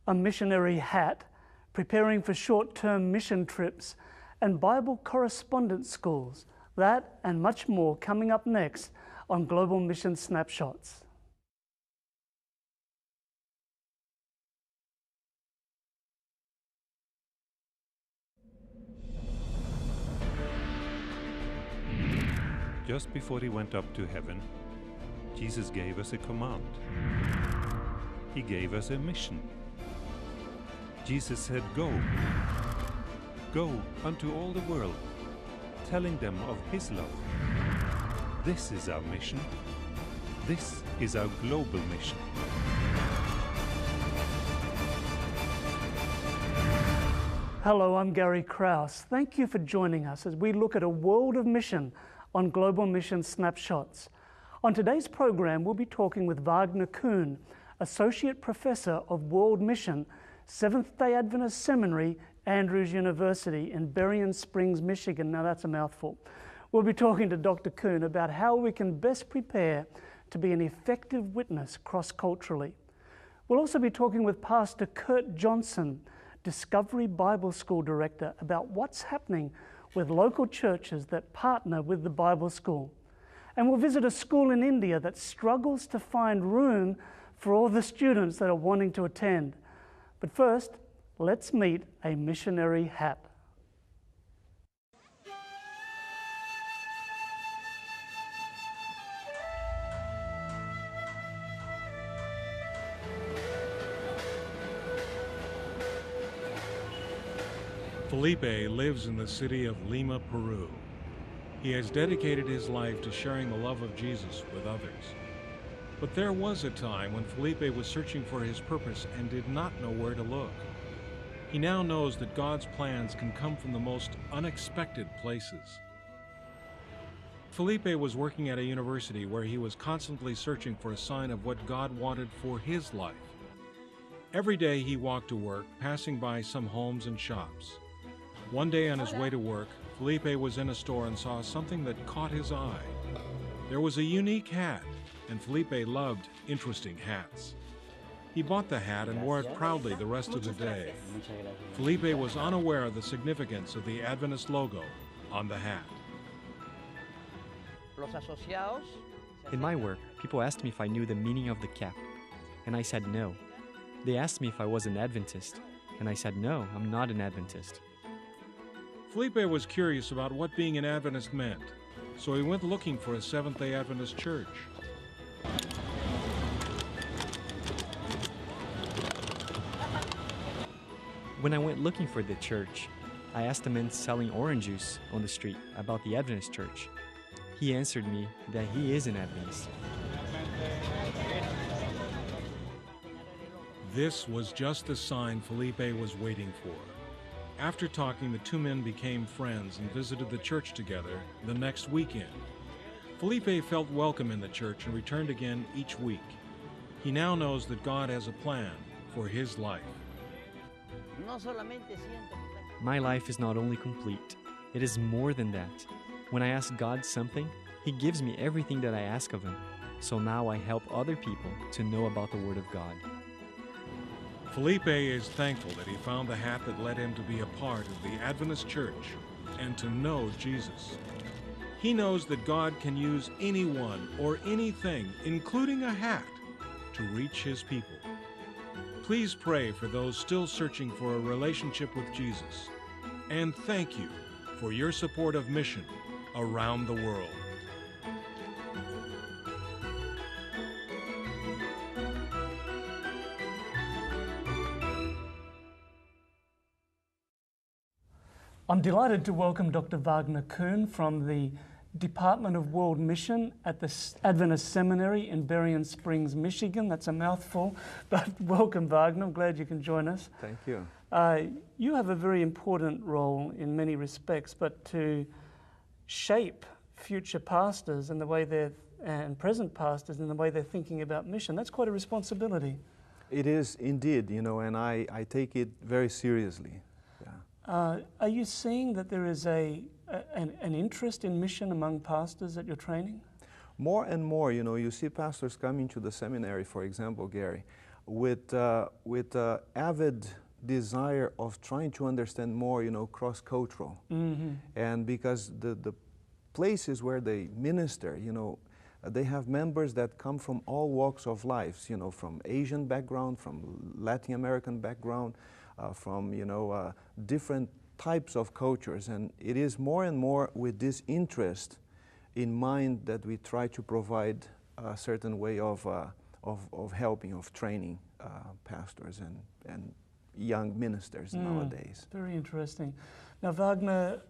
a missionary hat, preparing for short-term mission trips, and Bible correspondence schools. That and much more coming up next on Global Mission Snapshots. Just before he went up to heaven, Jesus gave us a command. He gave us a mission. Jesus said, "Go. Go unto all the world, telling them of His love." This is our mission. This is our global mission. Hello, I'm Gary Krause. Thank you for joining us as we look at a world of mission on Global Mission Snapshots. On today's program, we'll be talking with Wagner Kuhn, Associate Professor of World Mission, Seventh-day Adventist Seminary, Andrews University in Berrien Springs, Michigan. Now that's a mouthful. We'll be talking to Dr. Kuhn about how we can best prepare to be an effective witness cross-culturally. We'll also be talking with Pastor Kurt Johnson, Discovery Bible School Director, about what's happening with local churches that partner with the Bible School. And we'll visit a school in India that struggles to find room for all the students that are wanting to attend. But first, let's meet a missionary hat. Felipe lives in the city of Lima, Peru. He has dedicated his life to sharing the love of Jesus with others. But there was a time when Felipe was searching for his purpose and did not know where to look. He now knows that God's plans can come from the most unexpected places. Felipe was working at a university where he was constantly searching for a sign of what God wanted for his life. Every day he walked to work, passing by some homes and shops. One day on his way to work, Felipe was in a store and saw something that caught his eye. There was a unique hat, and Felipe loved interesting hats. He bought the hat and wore it proudly the rest of the day. Felipe was unaware of the significance of the Adventist logo on the hat. In my work, people asked me if I knew the meaning of the cap, and I said no. They asked me if I was an Adventist, and I said no, I'm not an Adventist. Felipe was curious about what being an Adventist meant, so he went looking for a Seventh-day Adventist church. When I went looking for the church, I asked the man selling orange juice on the street about the Adventist church. He answered me that he is an Adventist. This was just the sign Felipe was waiting for. After talking, the two men became friends and visited the church together the next weekend. Felipe felt welcome in the church and returned again each week. He now knows that God has a plan for his life. My life is not only complete, it is more than that. When I ask God something, He gives me everything that I ask of Him. So now I help other people to know about the Word of God. Felipe is thankful that he found the hat that led him to be a part of the Adventist Church and to know Jesus. He knows that God can use anyone or anything, including a hat, to reach His people. Please pray for those still searching for a relationship with Jesus. And thank you for your support of mission around the world. I'm delighted to welcome Dr. Wagner Kuhn from the Department of World Mission at the Adventist Seminary in Berrien Springs, Michigan. That's a mouthful, but welcome, Wagner. I'm glad you can join us. Thank you. You have a very important role in many respects, but to shape future pastors and the way and present pastors in the way they're thinking about mission. That's quite a responsibility. It is indeed, and I take it very seriously. Are you seeing that there is an interest in mission among pastors that you're training? More and more, you see pastors coming to the seminary, for example, Gary, with avid desire of trying to understand more, cross-cultural. And because the places where they minister, they have members that come from all walks of life, from Asian background, from Latin American background, from, different types of cultures. And it is more and more with this interest in mind that we try to provide a certain way of helping, of training pastors and young ministers nowadays. Very interesting. Now, Wagner,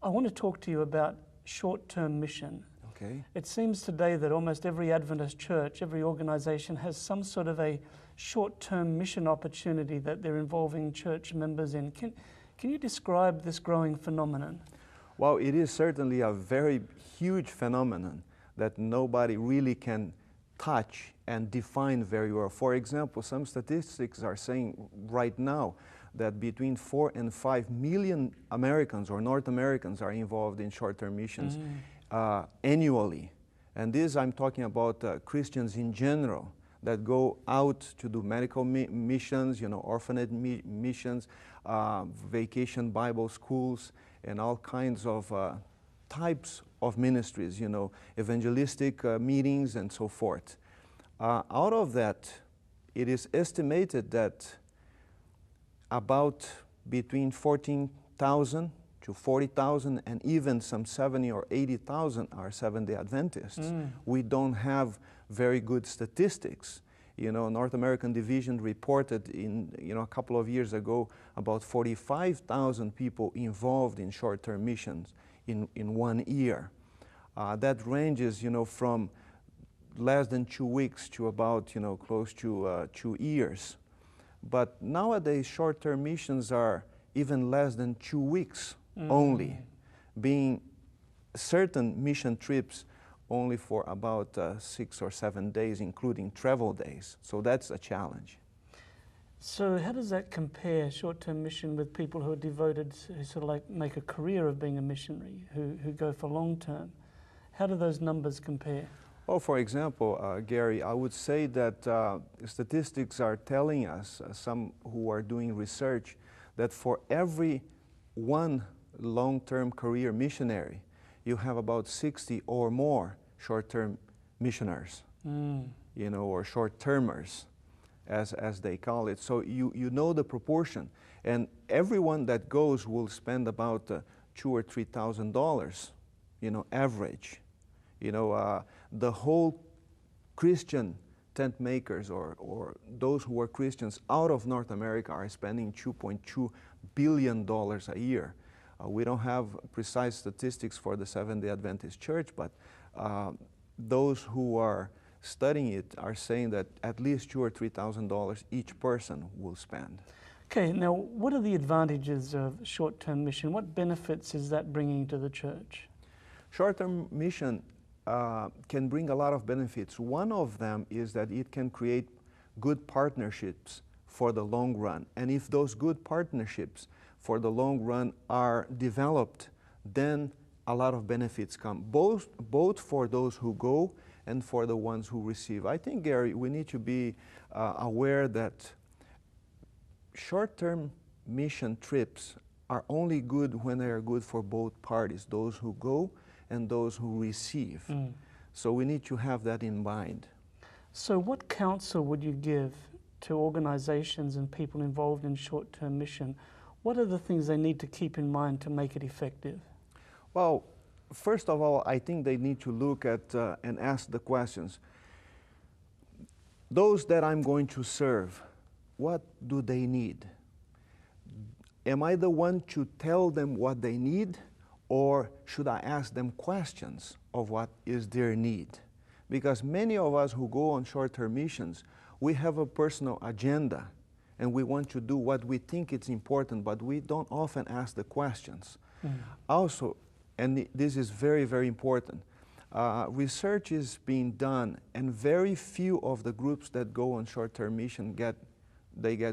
I want to talk to you about short-term mission. Okay. It seems today that almost every Adventist church, every organization has some sort of a short-term mission opportunity that they're involving church members in. Can you describe this growing phenomenon? Well, it is certainly a very huge phenomenon that nobody really can touch and define very well. For example, some statistics are saying right now that between 4 and 5 million Americans or North Americans are involved in short-term missions annually. And this I'm talking about Christians in general that go out to do medical missions, orphanage missions, vacation Bible schools, and all kinds of types of ministries, evangelistic meetings and so forth. Out of that, it is estimated that about between 14,000 to 40,000 and even some 70 or 80,000 are Seventh-day Adventists. We don't have very good statistics. North American Division reported in a couple of years ago about 45,000 people involved in short-term missions in 1 year. That ranges from less than 2 weeks to about close to 2 years. But nowadays short-term missions are even less than 2 weeks only, being certain mission trips only for about 6 or 7 days, including travel days. So that's a challenge. So how does that compare, short-term mission, with people who are devoted, who sort of like make a career of being a missionary, who go for long-term? How do those numbers compare? Well, for example, Gary, I would say that statistics are telling us, some who are doing research, that for every one long-term career missionary, you have about 60 or more short-term missioners, or short-termers, as they call it. So you know the proportion, and everyone that goes will spend about $2,000 or $3,000, average. The whole Christian tent makers or those who are Christians out of North America are spending $2.2 billion a year. We don't have precise statistics for the Seventh-day Adventist Church, but those who are studying it are saying that at least $2,000 or $3,000 each person will spend. Okay, now what are the advantages of short-term mission? What benefits is that bringing to the church? Short-term mission can bring a lot of benefits. One of them is that it can create good partnerships for the long run. And if those good partnerships for the long run are developed, then a lot of benefits come, both for those who go and for the ones who receive. I think, Gary, we need to be aware that short-term mission trips are only good when they are good for both parties, those who go and those who receive. So we need to have that in mind. So what counsel would you give to organizations and people involved in short-term mission? What are the things they need to keep in mind to make it effective? Well, first of all, I think they need to look at and ask the questions. Those that I'm going to serve, what do they need? Am I the one to tell them what they need, or should I ask them questions of what is their need? Because many of us who go on short-term missions, we have a personal agenda and we want to do what we think is important, but we don't often ask the questions. Also, and this is very, very important, research is being done, and very few of the groups that go on short-term mission get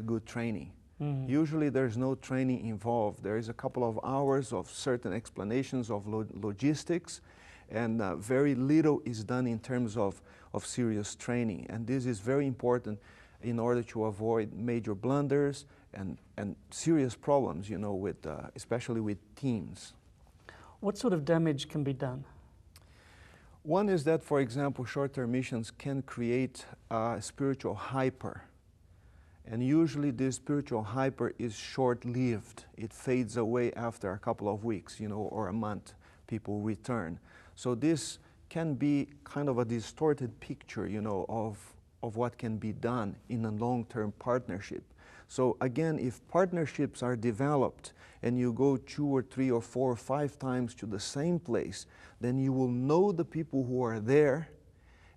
good training. Usually there's no training involved. There is a couple of hours of certain explanations of logistics, and very little is done in terms of serious training. And this is very important. in order to avoid major blunders and serious problems, you know, with, especially with teens. What sort of damage can be done? One is that, for example, short-term missions can create a spiritual hyper. And usually this spiritual hyper is short-lived. It fades away after a couple of weeks, you know, or a month. People return. So this can be kind of a distorted picture, you know, of what can be done in a long-term partnership. So again, if partnerships are developed and you go 2 or 3 or 4 or 5 times to the same place, then you will know the people who are there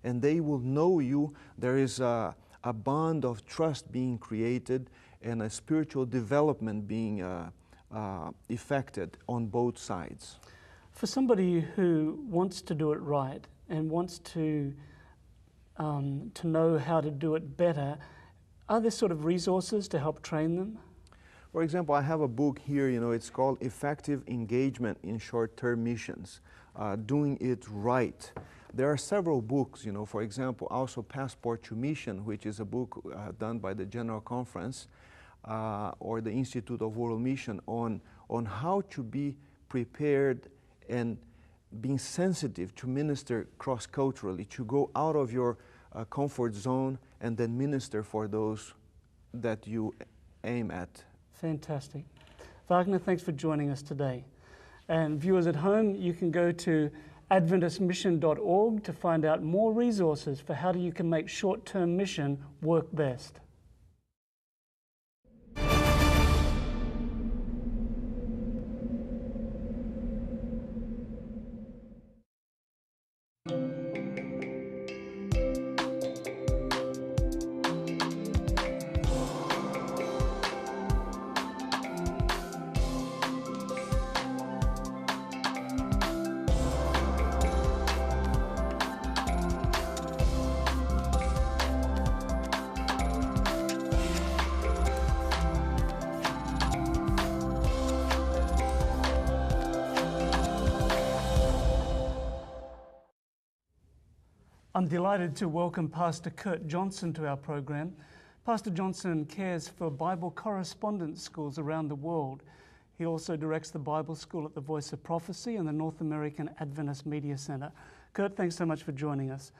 and they will know you. There is a bond of trust being created and a spiritual development being effected on both sides. For somebody who wants to do it right and wants to know how to do it better, are there sort of resources to help train them? For example, I have a book here, you know, it's called Effective Engagement in Short-Term Missions, Doing It Right. There are several books, you know, for example, also Passport to Mission, which is a book done by the General Conference or the Institute of World Mission on how to be prepared and being sensitive to minister cross-culturally, to go out of your comfort zone and then minister for those that you aim at. Fantastic. Wagner, thanks for joining us today. And viewers at home, you can go to adventistmission.org to find out more resources for how you can make short-term mission work best. I'm delighted to welcome Pastor Kurt Johnson to our program. Pastor Johnson cares for Bible correspondence schools around the world. He also directs the Bible School at the Voice of Prophecy and the North American Adventist Media Center. Kurt, thanks so much for joining us.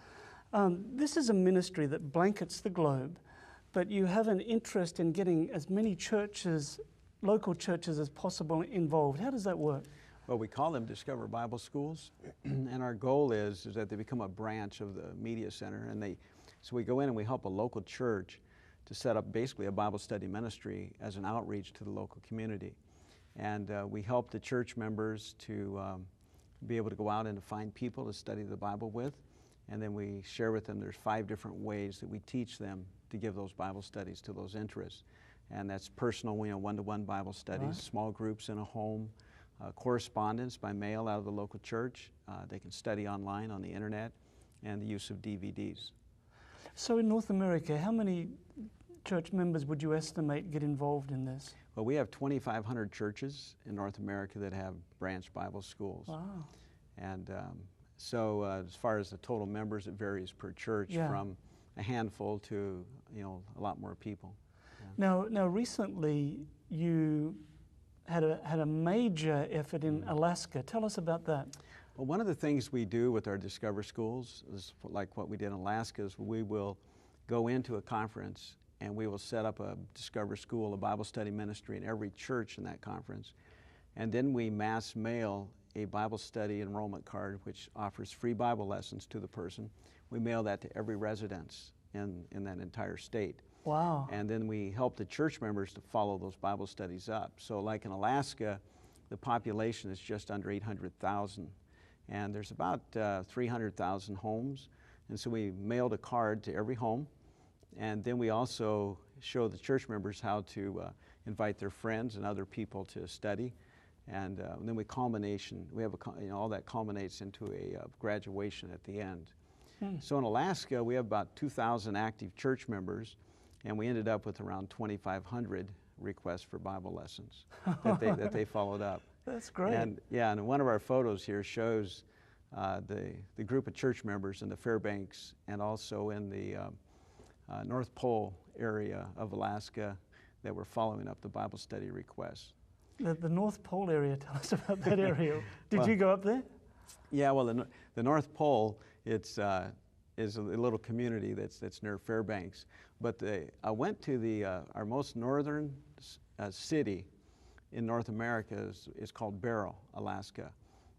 This is a ministry that blankets the globe, but you have an interest in getting as many churches, local churches as possible involved. How does that work? Well, we call them Discover Bible Schools, and our goal is that they become a branch of the Media Center, and so we go in and we help a local church to set up basically a Bible study ministry as an outreach to the local community. And we help the church members to be able to go out and to find people to study the Bible with, and then we share with them there's 5 different ways that we teach them to give those Bible studies to those interests. And that's personal, one-to-one Bible studies, Right. Small groups in a home, correspondence by mail out of the local church. They can study online on the internet, and the use of DVDs. So in North America, how many church members would you estimate get involved in this? Well, we have 2,500 churches in North America that have branch Bible schools. Wow. And so as far as the total members, it varies per church, Yeah. from a handful to a lot more people. Yeah. Now recently you had a major effort in Alaska. Tell us about that. Well, one of the things we do with our Discover Schools is like what we did in Alaska, is we will go into a conference and we will set up a Discover School, a Bible study ministry in every church in that conference. And then we mass mail a Bible study enrollment card which offers free Bible lessons to the person. We mail that to every residence in that entire state. Wow. And then we help the church members to follow those Bible studies up. So like in Alaska, the population is just under 800,000. And there's about 300,000 homes. And so we mailed a card to every home. And then we also show the church members how to invite their friends and other people to study. And then we have all that culminates into a graduation at the end. So in Alaska, we have about 2,000 active church members. And we ended up with around 2,500 requests for Bible lessons that they followed up. That's great. And yeah, and one of our photos here shows the group of church members in the Fairbanks and also in the North Pole area of Alaska that were following up the Bible study requests. The North Pole area, tell us about that area. Did Well, you go up there? Yeah, well, the North Pole, it's is a little community that's near Fairbanks. But I went to our most northern city in North America is called Berrien, Alaska.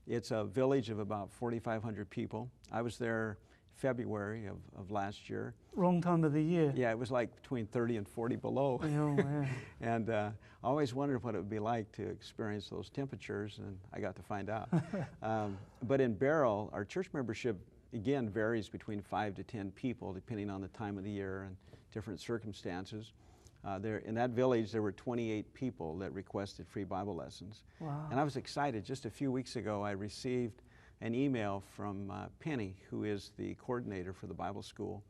It's a village of about 4,500 people. I was there February of last year. Wrong time of the year. Yeah, it was like between 30 and 40 below. Oh, yeah. And I always wondered what it would be like to experience those temperatures, and I got to find out. But in Berrien, our church membership, again, varies between 5 to 10 people, depending on the time of the year and different circumstances. In that village, there were 28 people that requested free Bible lessons. Wow. And I was excited. Just a few weeks ago, I received an email from Penny, who is the coordinator for the Bible school.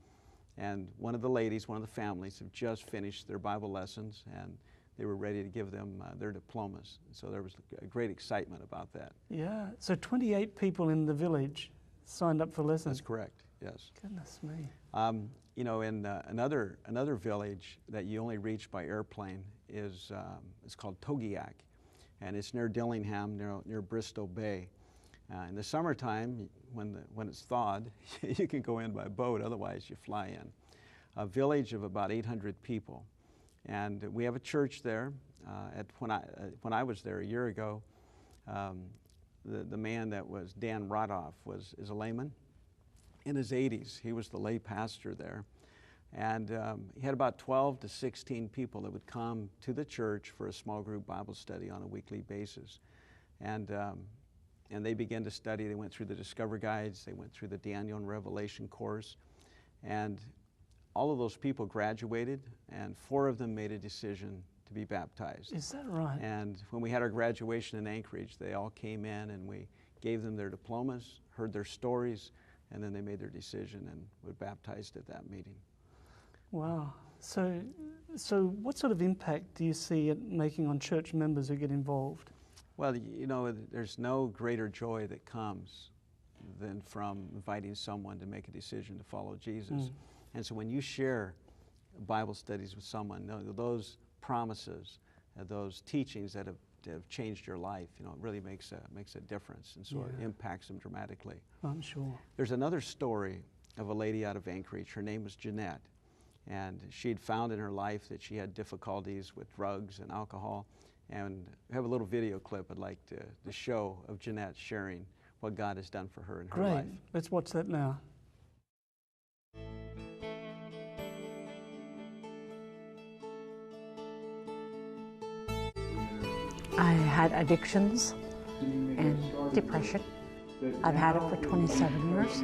And one of the ladies, one of the families, have just finished their Bible lessons, and they were ready to give them their diplomas. So there was a great excitement about that. Yeah, so 28 people in the village signed up for lessons. That's correct, yes. Goodness me. You know, in another village that you only reach by airplane is it's called Togiak, and it's near Dillingham, near Bristol Bay. In the summertime, when it's thawed, you can go in by boat, otherwise you fly in. A village of about 800 people. And we have a church there. When I was there a year ago, the man that was Dan Rodoff is a layman. In his 80s, he was the lay pastor there. And he had about 12 to 16 people that would come to the church for a small group Bible study on a weekly basis. And they began to study. They went through the Discover Guides. They went through the Daniel and Revelation course. And all of those people graduated, and 4 of them made a decision to be baptized. Is that right? And when we had our graduation in Anchorage, they all came in and we gave them their diplomas, heard their stories, and then they made their decision and were baptized at that meeting. Wow. So what sort of impact do you see it making on church members who get involved? Well, you know, there's no greater joy that comes than from inviting someone to make a decision to follow Jesus. And so when you share Bible studies with someone, those promises, those teachings that have changed your life, you know, it really makes a difference, and so it impacts them dramatically. I'm sure. There's another story of a lady out of Anchorage. Her name was Jeanette, and she'd found in her life that she had difficulties with drugs and alcohol. And we have a little video clip I'd like to show of Jeanette sharing what God has done for her in her life. Great. Let's watch that now. I had addictions and depression. I've had it for 27 years.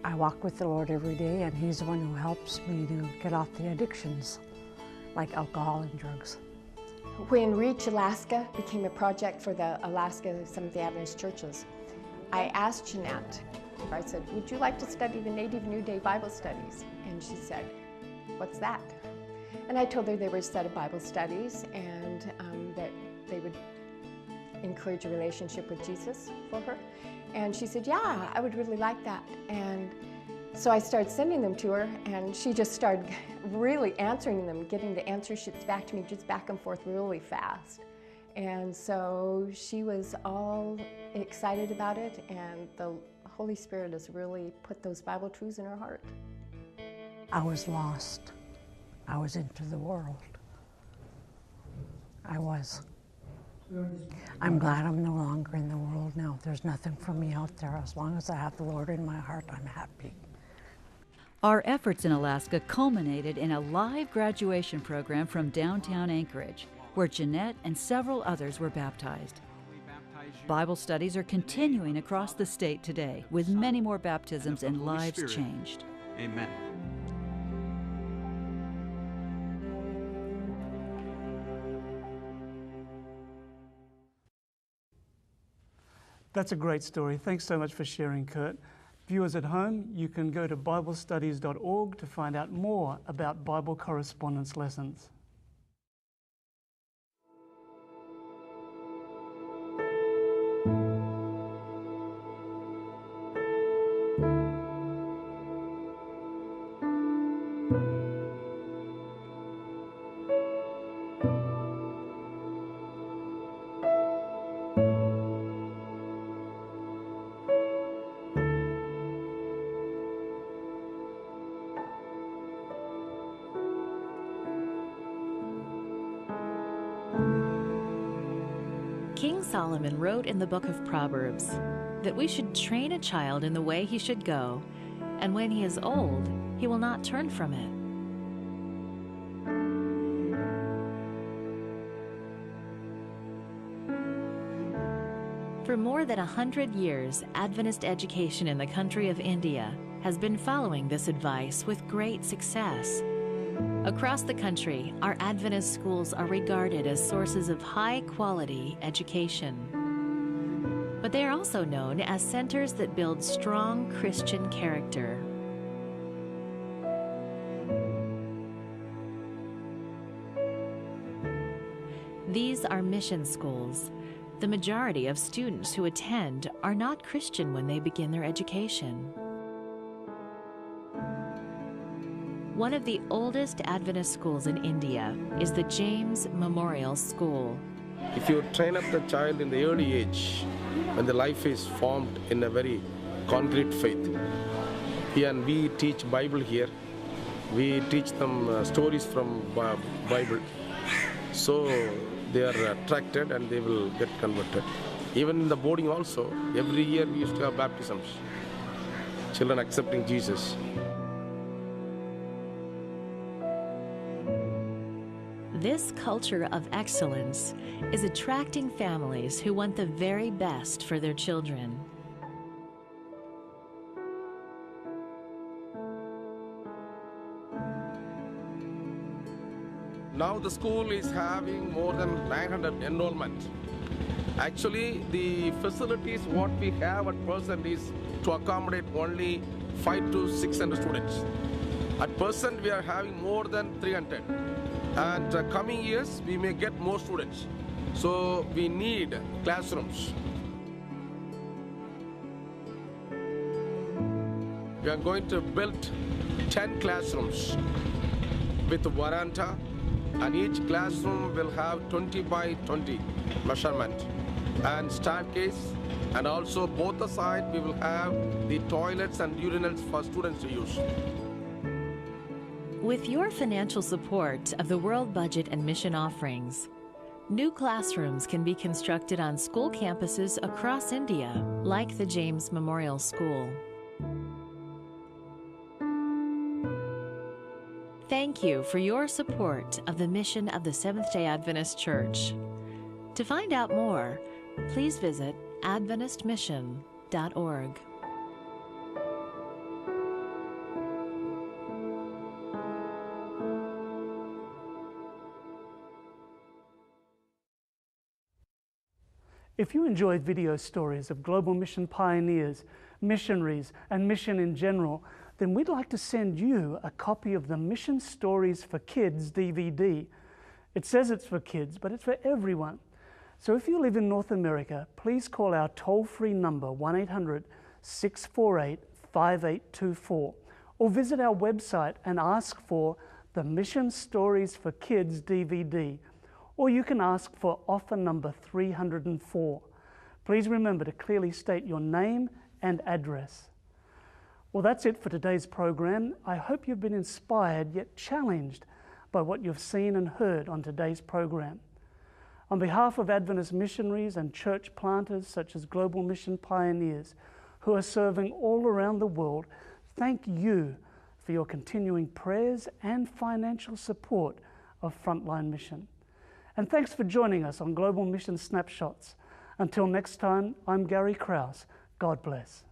I walk with the Lord every day, and He's the one who helps me to get off the addictions, like alcohol and drugs. When Reach Alaska became a project for the Alaska Seventh-day Adventist churches, I asked Jeanette, I said, would you like to study the Native New Day Bible studies? And she said, what's that? And I told her they were a set of Bible studies, and that they would encourage a relationship with Jesus for her. And she said, yeah, I would really like that. And so I started sending them to her, and she just started really answering them, getting the answer sheets back to me just back and forth really fast. And so she was all excited about it, and the Holy Spirit has really put those Bible truths in her heart. I was lost. I was into the world. I was. I'm glad I'm no longer in the world now. There's nothing for me out there. As long as I have the Lord in my heart, I'm happy. Our efforts in Alaska culminated in a live graduation program from downtown Anchorage, where Jeanette and several others were baptized. Bible studies are continuing across the state today, with many more baptisms and lives changed. Amen. That's a great story. Thanks so much for sharing, Kurt. Viewers at home, you can go to BibleStudies.org to find out more about Bible correspondence lessons. King Solomon wrote in the book of Proverbs that we should train a child in the way he should go, and when he is old, he will not turn from it. For more than 100 years, Adventist education in the country of India has been following this advice with great success. Across the country, our Adventist schools are regarded as sources of high-quality education. But they are also known as centers that build strong Christian character. These are mission schools. The majority of students who attend are not Christian when they begin their education. One of the oldest Adventist schools in India is the James Memorial School. If you train up the child in the early age, when the life is formed in a very concrete faith, and we teach Bible here, we teach them stories from Bible, so they are attracted and they will get converted. Even in the boarding also, every year we used to have baptisms, children accepting Jesus. This culture of excellence is attracting families who want the very best for their children. Now the school is having more than 900 enrollment. Actually, the facilities what we have at present is to accommodate only 500 to 600 students. At present, we are having more than 300. And coming years, we may get more students. So we need classrooms. We are going to build 10 classrooms with a veranda, and each classroom will have 20 by 20 measurement and staircase, and also both the sides we will have the toilets and urinals for students to use. With your financial support of the World Budget and Mission Offerings, new classrooms can be constructed on school campuses across India, like the James Memorial School. Thank you for your support of the mission of the Seventh-day Adventist Church. To find out more, please visit adventistmission.org. If you enjoyed video stories of global mission pioneers, missionaries, and mission in general, then we'd like to send you a copy of the Mission Stories for Kids DVD. It says it's for kids, but it's for everyone. So if you live in North America, please call our toll-free number 1-800-648-5824 or visit our website and ask for the Mission Stories for Kids DVD. Or you can ask for offer number 304. Please remember to clearly state your name and address. Well, that's it for today's program. I hope you've been inspired yet challenged by what you've seen and heard on today's program. On behalf of Adventist missionaries and church planters such as Global Mission Pioneers who are serving all around the world, thank you for your continuing prayers and financial support of Frontline Mission. And thanks for joining us on Global Mission Snapshots. Until next time, I'm Gary Krause. God bless.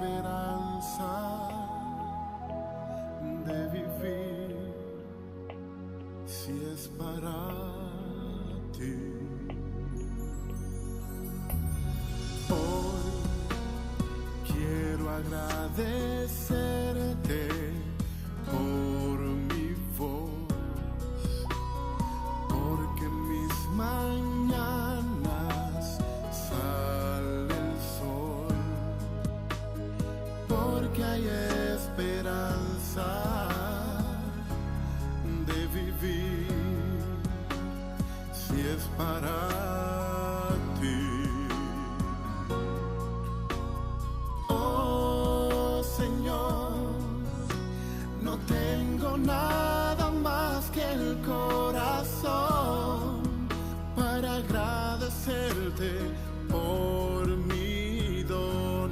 esperanza de vivir si es para ti. Hoy quiero agradecerte por mi voz, porque mis mañanas sale el sol, porque hay esperanza de vivir si es para ti. Oh Señor, no tengo nada más que el corazón para agradecerte por mi don.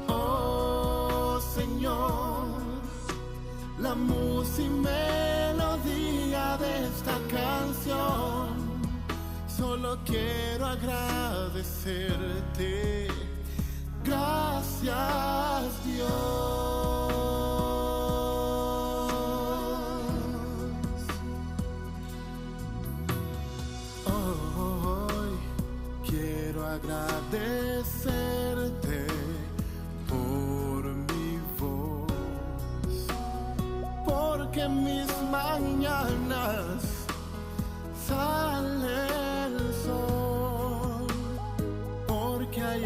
Oh Señor, la música y melodía de esta canción, solo quiero agradecerte. Gracias Dios. Hoy quiero agradecerte por mi voz, porque mis mañanas sale el sol, porque hay